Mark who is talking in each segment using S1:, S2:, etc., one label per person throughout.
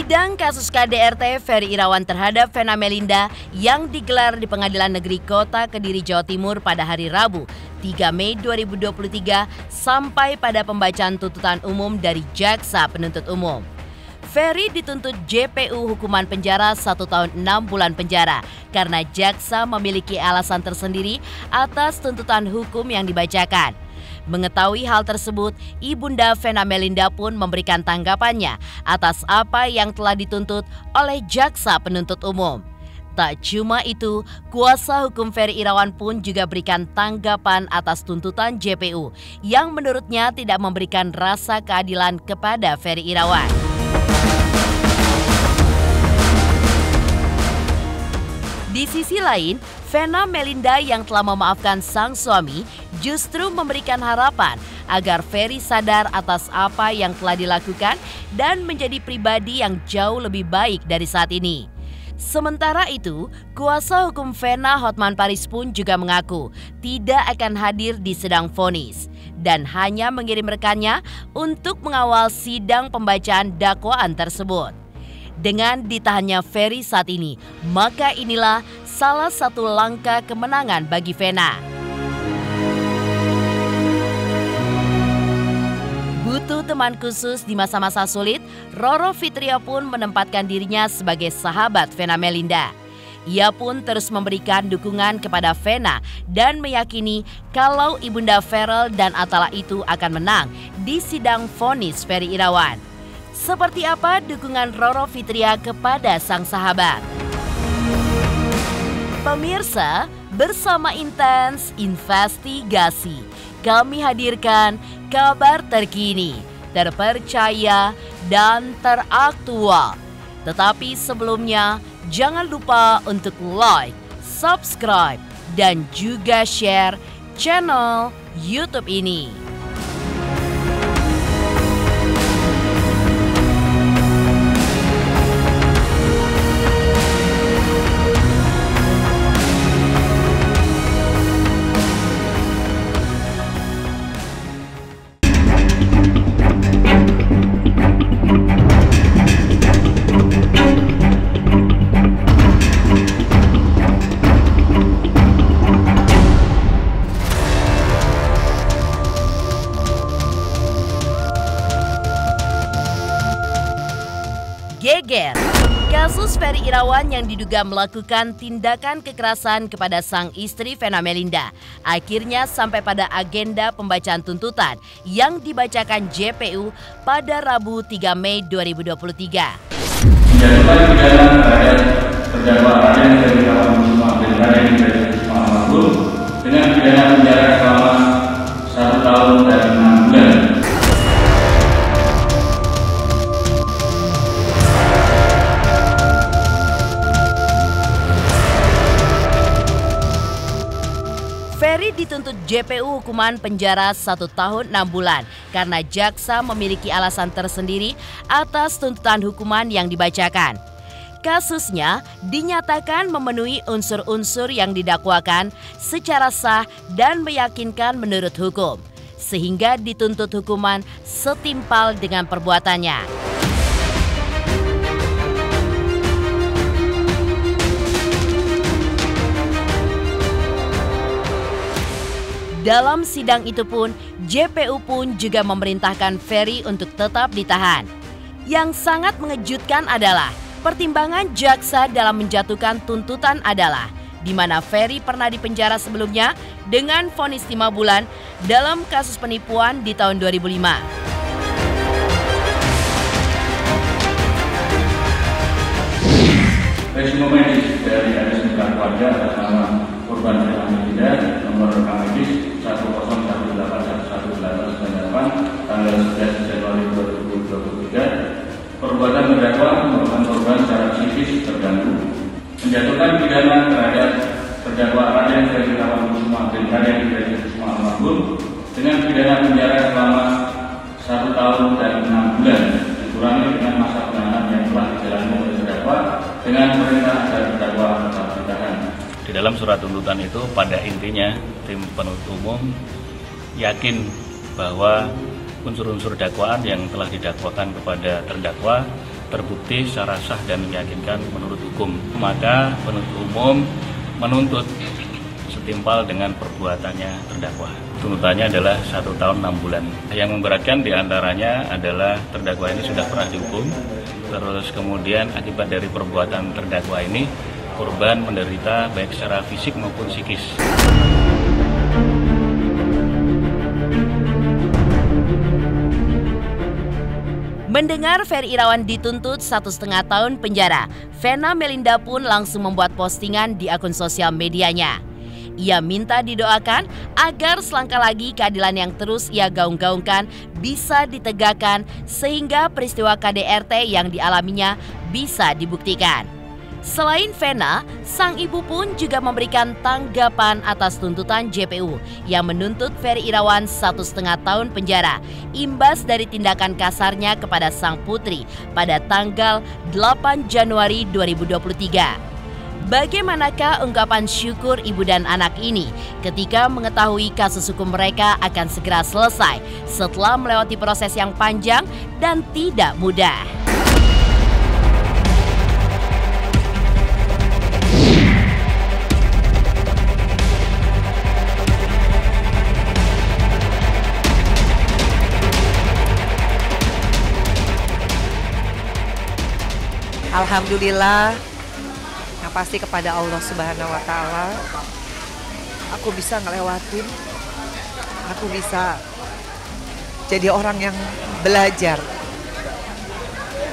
S1: Sidang kasus KDRT Ferry Irawan terhadap Vena Melinda yang digelar di Pengadilan Negeri Kota Kediri, Jawa Timur pada hari Rabu, 3 Mei 2023 sampai pada pembacaan tuntutan umum dari Jaksa Penuntut Umum. Ferry dituntut JPU hukuman penjara 1 tahun 6 bulan penjara karena jaksa memiliki alasan tersendiri atas tuntutan hukum yang dibacakan. Mengetahui hal tersebut, Ibunda Vena Melinda pun memberikan tanggapannya atas apa yang telah dituntut oleh Jaksa Penuntut Umum. Tak cuma itu, kuasa hukum Ferry Irawan pun juga berikan tanggapan atas tuntutan JPU yang menurutnya tidak memberikan rasa keadilan kepada Ferry Irawan. Di sisi lain, Vena Melinda yang telah memaafkan sang suami justru memberikan harapan agar Ferry sadar atas apa yang telah dilakukan dan menjadi pribadi yang jauh lebih baik dari saat ini. Sementara itu, kuasa hukum Vena Hotman Paris pun juga mengaku tidak akan hadir di sidang vonis dan hanya mengirim rekannya untuk mengawal sidang pembacaan dakwaan tersebut. Dengan ditahannya Ferry saat ini, maka inilah salah satu langkah kemenangan bagi Vena. Butuh teman khusus di masa-masa sulit, Roro Fitria pun menempatkan dirinya sebagai sahabat Vena Melinda. Ia pun terus memberikan dukungan kepada Vena dan meyakini kalau Ibunda Ferel dan Atala itu akan menang di sidang vonis Ferry Irawan. Seperti apa dukungan Roro Fitria kepada sang sahabat? Pemirsa, bersama Intens Investigasi, kami hadirkan kabar terkini, terpercaya, dan teraktual. Tetapi sebelumnya, jangan lupa untuk like, subscribe, dan juga share channel YouTube ini. Geger. Kasus Ferry Irawan yang diduga melakukan tindakan kekerasan kepada sang istri Vena Melinda akhirnya sampai pada agenda pembacaan tuntutan yang dibacakan JPU pada Rabu 3 Mei 2023.
S2: Menjatuhkan pidana terhadap terdakwa Raden Ferry Irawan bin Raden Ferry Irawan dengan pidana penjara selama 1 tahun dan 6 bulan.
S1: Ferry dituntut JPU hukuman penjara 1 tahun 6 bulan karena jaksa memiliki alasan tersendiri atas tuntutan hukuman yang dibacakan. Kasusnya dinyatakan memenuhi unsur-unsur yang didakwakan secara sah dan meyakinkan menurut hukum, sehingga dituntut hukuman setimpal dengan perbuatannya. Dalam sidang itu pun, JPU pun juga memerintahkan Ferry untuk tetap ditahan. Yang sangat mengejutkan adalah pertimbangan jaksa dalam menjatuhkan tuntutan adalah di mana Ferry pernah dipenjara sebelumnya dengan vonis 5 bulan dalam kasus penipuan di tahun 2005.
S2: Resiko medis dari RS keluarga atas nama korban Vena Melinda nomor rekam medis 108111898 tanggal 11 Januari 2023. Perbuatan terdakwa merupakan korban secara psikis terganggu. Menjatuhkan pidana terhadap terdakwa Raden Ferry Irawan bin Raden Ferry Irawan dengan pidana penjara selama 1 tahun dan 6 bulan dikurangi dengan masa penahanan yang telah dijalani oleh terdakwa dengan perintah agar terdakwa tetap ditahan.
S3: Di dalam surat tuntutan itu pada intinya tim penuntut umum yakin bahwa unsur-unsur dakwaan yang telah didakwakan kepada terdakwa terbukti secara sah dan meyakinkan menurut hukum. Maka penuntut umum menuntut setimpal dengan perbuatannya terdakwa. Tuntutannya adalah 1 tahun 6 bulan. Yang memberatkan diantaranya adalah terdakwa ini sudah pernah dihukum, terus kemudian akibat dari perbuatan terdakwa ini korban menderita baik secara fisik maupun psikis.
S1: Mendengar Ferry Irawan dituntut 1,5 tahun penjara, Vena Melinda pun langsung membuat postingan di akun sosial medianya. Ia minta didoakan agar selangkah lagi keadilan yang terus ia gaung-gaungkan bisa ditegakkan sehingga peristiwa KDRT yang dialaminya bisa dibuktikan. Selain Vena, sang ibu pun juga memberikan tanggapan atas tuntutan JPU yang menuntut Ferry Irawan 1,5 tahun penjara imbas dari tindakan kasarnya kepada sang putri pada tanggal 8 Januari 2023. Bagaimanakah ungkapan syukur ibu dan anak ini ketika mengetahui kasus hukum mereka akan segera selesai setelah melewati proses yang panjang dan tidak mudah?
S4: Alhamdulillah, yang pasti kepada Allah Subhanahu wa Ta'ala, aku bisa ngelewatin, aku bisa jadi orang yang belajar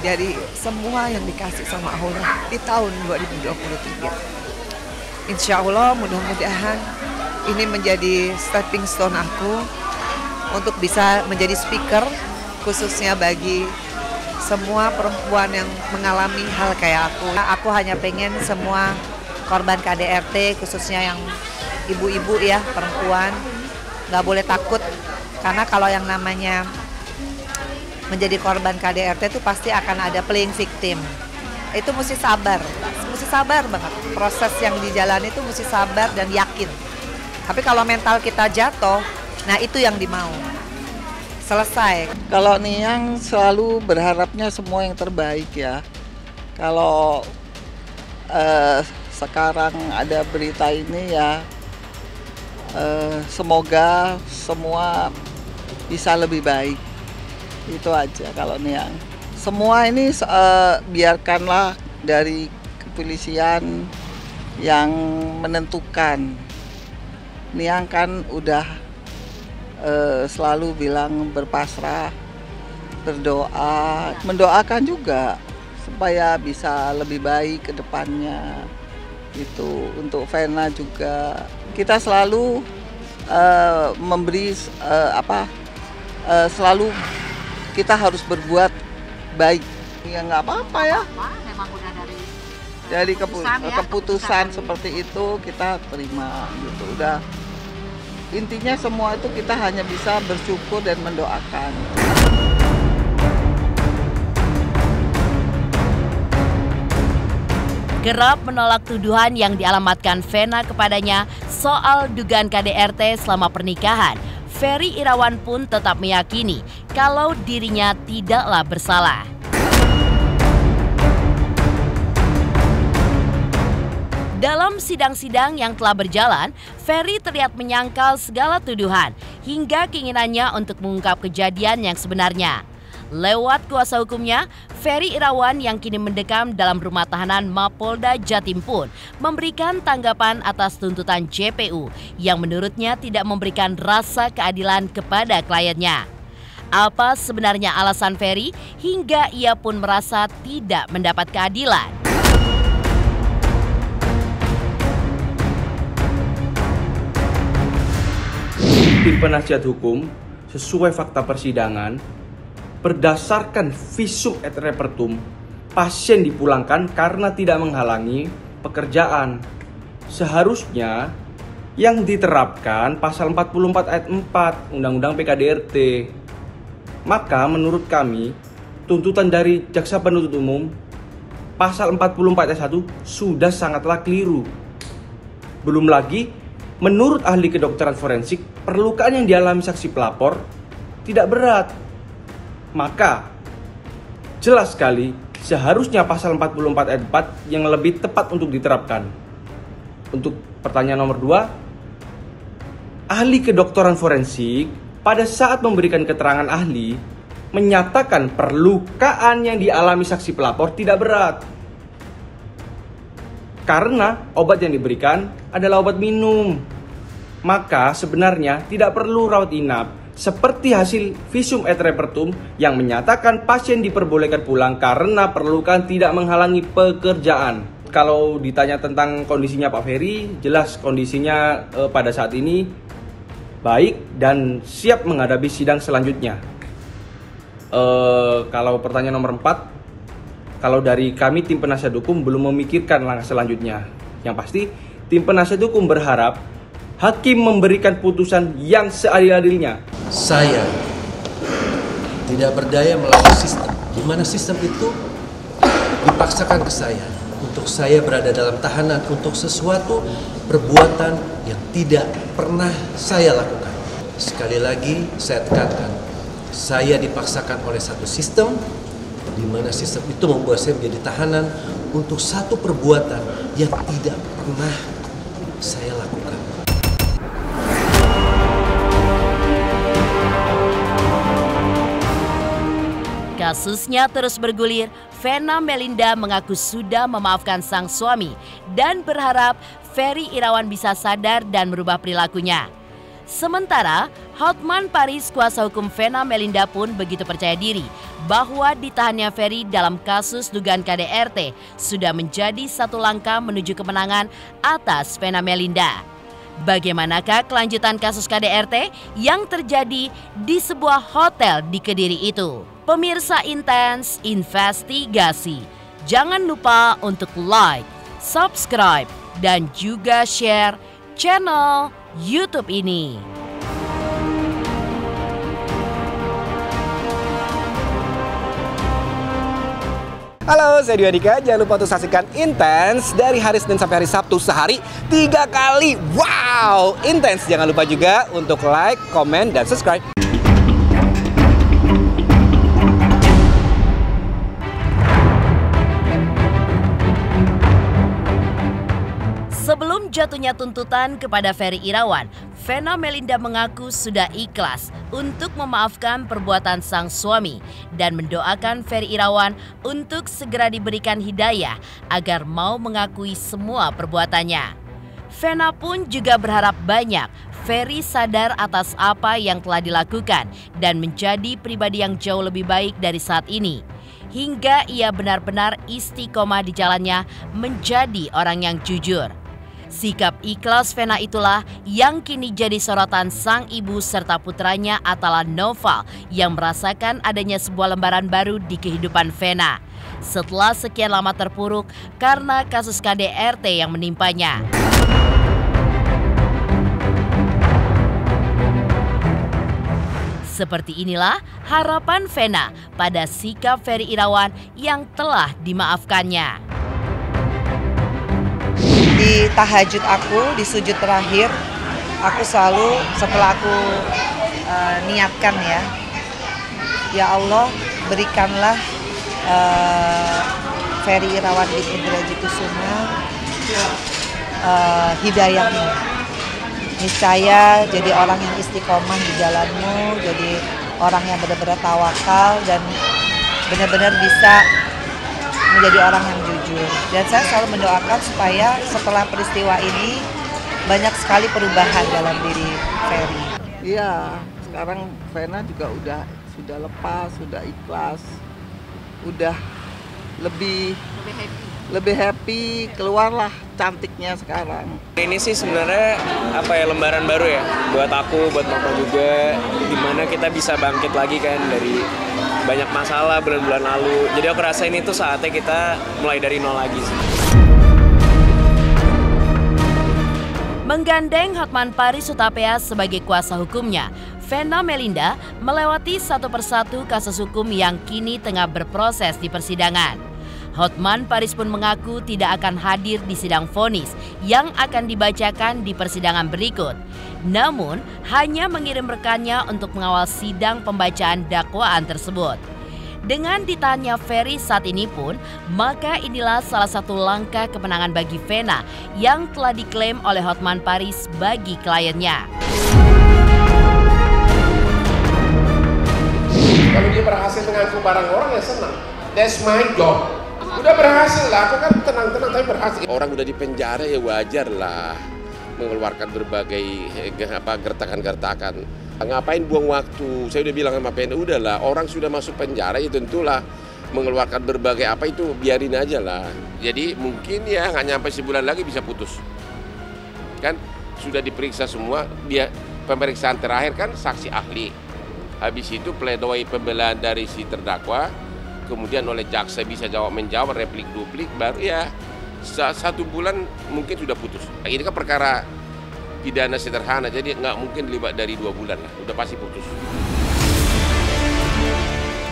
S4: dari semua yang dikasih sama Allah di tahun 2023. Insya Allah mudah-mudahan ini menjadi stepping stone aku untuk bisa menjadi speaker khususnya bagi semua perempuan yang mengalami hal kayak aku. Aku hanya pengen semua korban KDRT, khususnya yang ibu-ibu ya, perempuan, nggak boleh takut. Karena kalau yang namanya menjadi korban KDRT itu pasti akan ada playing victim. Itu mesti sabar banget. Proses yang dijalani itu mesti sabar dan yakin. Tapi kalau mental kita jatuh, nah itu yang dimau. Selesai.
S5: Kalau Niang selalu berharapnya semua yang terbaik ya. Kalau sekarang ada berita ini ya, semoga semua bisa lebih baik. Itu aja kalau Niang. Semua ini biarkanlah dari kepolisian yang menentukan. Niang kan udah selalu bilang berpasrah, berdoa, mendoakan juga supaya bisa lebih baik ke depannya. Itu untuk Vena juga. Kita selalu memberi selalu kita harus berbuat baik. Ya nggak apa-apa ya.
S4: Memang udah
S5: dari keputusan seperti itu kita terima gitu. Udah. Intinya semua itu kita hanya bisa bersyukur dan mendoakan.
S1: Kerap menolak tuduhan yang dialamatkan Vena kepadanya soal dugaan KDRT selama pernikahan, Ferry Irawan pun tetap meyakini kalau dirinya tidaklah bersalah. Dalam sidang-sidang yang telah berjalan, Ferry terlihat menyangkal segala tuduhan hingga keinginannya untuk mengungkap kejadian yang sebenarnya. Lewat kuasa hukumnya, Ferry Irawan yang kini mendekam dalam rumah tahanan Mapolda Jatim pun memberikan tanggapan atas tuntutan JPU yang menurutnya tidak memberikan rasa keadilan kepada kliennya. Apa sebenarnya alasan Ferry hingga ia pun merasa tidak mendapat keadilan?
S6: Tim penasihat hukum sesuai fakta persidangan berdasarkan visum et repertum, pasien dipulangkan karena tidak menghalangi pekerjaan. Seharusnya yang diterapkan pasal 44 ayat 4 Undang-Undang PKDRT. Maka menurut kami tuntutan dari jaksa penuntut umum pasal 44 ayat 1 sudah sangatlah keliru. Belum lagi menurut ahli kedokteran forensik, perlukaan yang dialami saksi pelapor tidak berat. Maka jelas sekali seharusnya pasal 44 ayat 4 yang lebih tepat untuk diterapkan. Untuk pertanyaan nomor 2, ahli kedokteran forensik pada saat memberikan keterangan ahli menyatakan perlukaan yang dialami saksi pelapor tidak berat. Karena obat yang diberikan adalah obat minum. Maka sebenarnya tidak perlu rawat inap seperti hasil visum et repertum yang menyatakan pasien diperbolehkan pulang karena perlukan tidak menghalangi pekerjaan. Kalau ditanya tentang kondisinya Pak Ferry, jelas kondisinya pada saat ini baik dan siap menghadapi sidang selanjutnya. Kalau pertanyaan nomor 4, kalau dari kami tim penasihat hukum belum memikirkan langkah selanjutnya. Yang pasti tim penasihat hukum berharap hakim memberikan putusan yang seadil-adilnya.
S7: Saya tidak berdaya melawan sistem, di mana sistem itu dipaksakan ke saya untuk saya berada dalam tahanan untuk sesuatu perbuatan yang tidak pernah saya lakukan. Sekali lagi saya tekankan, saya dipaksakan oleh satu sistem, di mana sistem itu membuat saya menjadi tahanan untuk satu perbuatan yang tidak pernah saya lakukan.
S1: Kasusnya terus bergulir, Vena Melinda mengaku sudah memaafkan sang suami dan berharap Ferry Irawan bisa sadar dan merubah perilakunya. Sementara, Hotman Paris, kuasa hukum Vena Melinda pun begitu percaya diri bahwa ditahannya Ferry dalam kasus dugaan KDRT sudah menjadi satu langkah menuju kemenangan atas Vena Melinda. Bagaimanakah kelanjutan kasus KDRT yang terjadi di sebuah hotel di Kediri itu? Pemirsa Intens Investigasi, jangan lupa untuk like, subscribe, dan juga share channel YouTube ini.
S8: Halo, saya Dwi Andika. Jangan lupa untuk saksikan Intens dari hari Senin sampai hari Sabtu sehari 3 kali. Wow, Intens. Jangan lupa juga untuk like, komen, dan subscribe.
S1: Sebelum jatuhnya tuntutan kepada Ferry Irawan, Vena Melinda mengaku sudah ikhlas untuk memaafkan perbuatan sang suami dan mendoakan Ferry Irawan untuk segera diberikan hidayah agar mau mengakui semua perbuatannya. Vena pun juga berharap banyak Ferry sadar atas apa yang telah dilakukan dan menjadi pribadi yang jauh lebih baik dari saat ini, hingga ia benar-benar istiqomah di jalannya menjadi orang yang jujur. Sikap ikhlas Vena itulah yang kini jadi sorotan sang ibu serta putranya Atala Noval yang merasakan adanya sebuah lembaran baru di kehidupan Vena setelah sekian lama terpuruk karena kasus KDRT yang menimpanya. Seperti inilah harapan Vena pada sikap Ferry Irawan yang telah dimaafkannya.
S4: Di tahajud aku, di sujud terakhir, aku selalu setelah aku niatkan ya Allah berikanlah Ferry Irawan bin Indrajit Kusuma hidayahmu. Niscaya jadi orang yang istiqomah di jalanmu, jadi orang yang benar-benar tawakal dan benar-benar bisa menjadi orang yang jujur. Dan saya selalu mendoakan supaya setelah peristiwa ini banyak sekali perubahan dalam diri Ferry.
S5: Iya, sekarang Vena juga sudah lepas, sudah ikhlas, udah lebih happy, keluarlah cantiknya sekarang.
S8: Ini sih sebenarnya lembaran baru ya buat aku, buat Mama juga, dimana kita bisa bangkit lagi kan dari banyak masalah bulan-bulan lalu. Jadi aku rasa ini tuh saatnya kita mulai dari nol lagi sih.
S1: Menggandeng Hotman Paris Hutapea sebagai kuasa hukumnya, Vena Melinda melewati satu persatu kasus hukum yang kini tengah berproses di persidangan. Hotman Paris pun mengaku tidak akan hadir di sidang vonis yang akan dibacakan di persidangan berikut. Namun, hanya mengirim rekannya untuk mengawal sidang pembacaan dakwaan tersebut. Dengan ditahannya Ferry saat ini pun, maka inilah salah satu langkah kemenangan bagi Vena yang telah diklaim oleh Hotman Paris bagi kliennya.
S9: Kalau dia berhasil mengangkut barang orang ya senang. That's my job. Udah berhasil lah, aku kan tenang-tenang tapi berhasil. Orang udah di penjara ya wajar lah mengeluarkan berbagai gertakan-gertakan. Ngapain buang waktu? Saya udah bilang sama PNU, udahlah orang sudah masuk penjara ya tentulah mengeluarkan berbagai apa itu biarin aja lah. Jadi mungkin ya nggak nyampe sebulan lagi bisa putus. Kan sudah diperiksa semua, dia pemeriksaan terakhir kan saksi ahli. Habis itu pledoi pembelaan dari si terdakwa, kemudian oleh jaksa bisa jawab-menjawab, replik-duplik, baru ya 1 bulan mungkin sudah putus. Ini kan perkara pidana sederhana, jadi nggak mungkin lebih dari 2 bulan lah, udah pasti putus.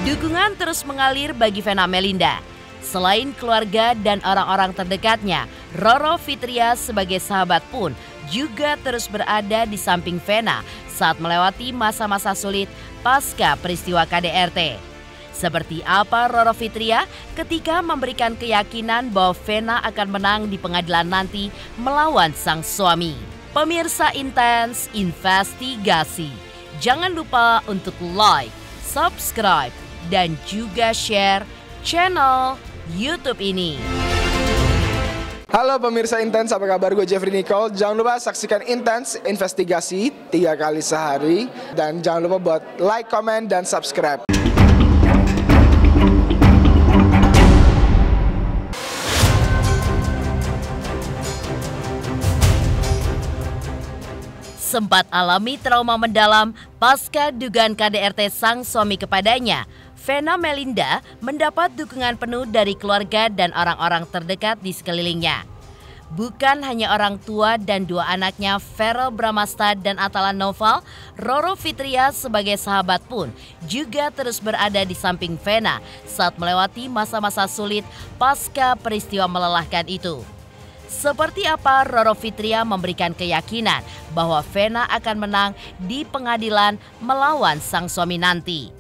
S1: Dukungan terus mengalir bagi Vena Melinda. Selain keluarga dan orang-orang terdekatnya, Roro Fitria sebagai sahabat pun juga terus berada di samping Vena saat melewati masa-masa sulit pasca peristiwa KDRT. Seperti apa Roro Fitria ketika memberikan keyakinan bahwa Vena akan menang di pengadilan nanti melawan sang suami. Pemirsa Intens Investigasi, jangan lupa untuk like, subscribe, dan juga share channel YouTube ini.
S10: Halo pemirsa Intens, apa kabar? Gue Jeffrey Nicole. Jangan lupa saksikan Intens Investigasi 3 kali sehari. Dan jangan lupa buat like, comment, dan subscribe.
S1: Sempat alami trauma mendalam pasca dugaan KDRT sang suami kepadanya, Vena Melinda mendapat dukungan penuh dari keluarga dan orang-orang terdekat di sekelilingnya. Bukan hanya orang tua dan 2 anaknya, Verrel Bramasta dan Atala Noval, Roro Fitria sebagai sahabat pun juga terus berada di samping Vena saat melewati masa-masa sulit pasca peristiwa melelahkan itu. Seperti apa Roro Fitria memberikan keyakinan bahwa Vena akan menang di pengadilan melawan sang suami nanti?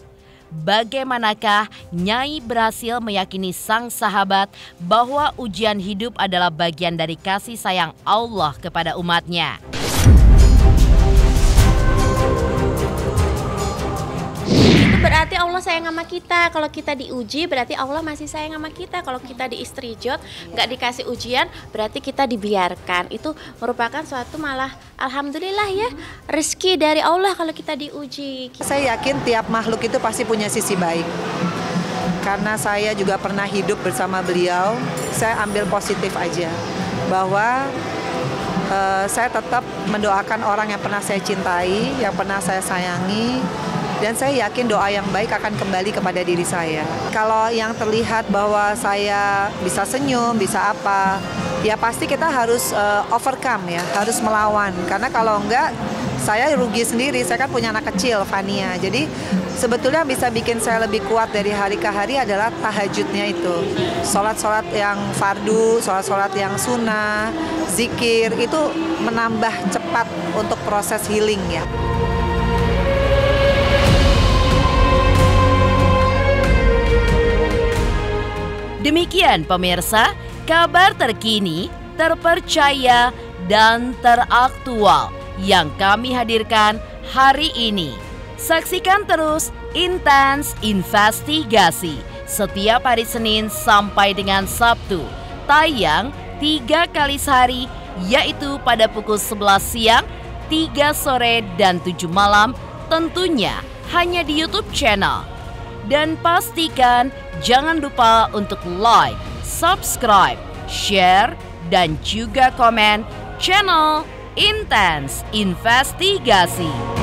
S1: Bagaimanakah Nyai berhasil meyakini sang sahabat bahwa ujian hidup adalah bagian dari kasih sayang Allah kepada umatnya?
S11: Berarti Allah sayang sama kita. Kalau kita diuji berarti Allah masih sayang sama kita. Kalau kita diistrijot, nggak dikasih ujian, berarti kita dibiarkan. Itu merupakan suatu malah alhamdulillah ya, rezeki dari Allah kalau kita diuji.
S4: Saya yakin tiap makhluk itu pasti punya sisi baik. Karena saya juga pernah hidup bersama beliau, saya ambil positif aja. Bahwa saya tetap mendoakan orang yang pernah saya cintai, yang pernah saya sayangi. Dan saya yakin doa yang baik akan kembali kepada diri saya. Kalau yang terlihat bahwa saya bisa senyum, bisa apa, ya pasti kita harus overcome ya, harus melawan. Karena kalau enggak, saya rugi sendiri. Saya kan punya anak kecil, Fania. Jadi sebetulnya bisa bikin saya lebih kuat dari hari ke hari adalah tahajudnya itu. Sholat-sholat yang fardu, sholat-sholat yang sunnah, zikir, itu menambah cepat untuk proses healing ya.
S1: Demikian pemirsa, kabar terkini, terpercaya, dan teraktual yang kami hadirkan hari ini. Saksikan terus Intens Investigasi setiap hari Senin sampai dengan Sabtu. Tayang 3 kali sehari, yaitu pada pukul 11 siang, 3 sore, dan 7 malam, tentunya hanya di YouTube channel. Dan pastikan jangan lupa untuk like, subscribe, share, dan juga komen channel Intens Investigasi.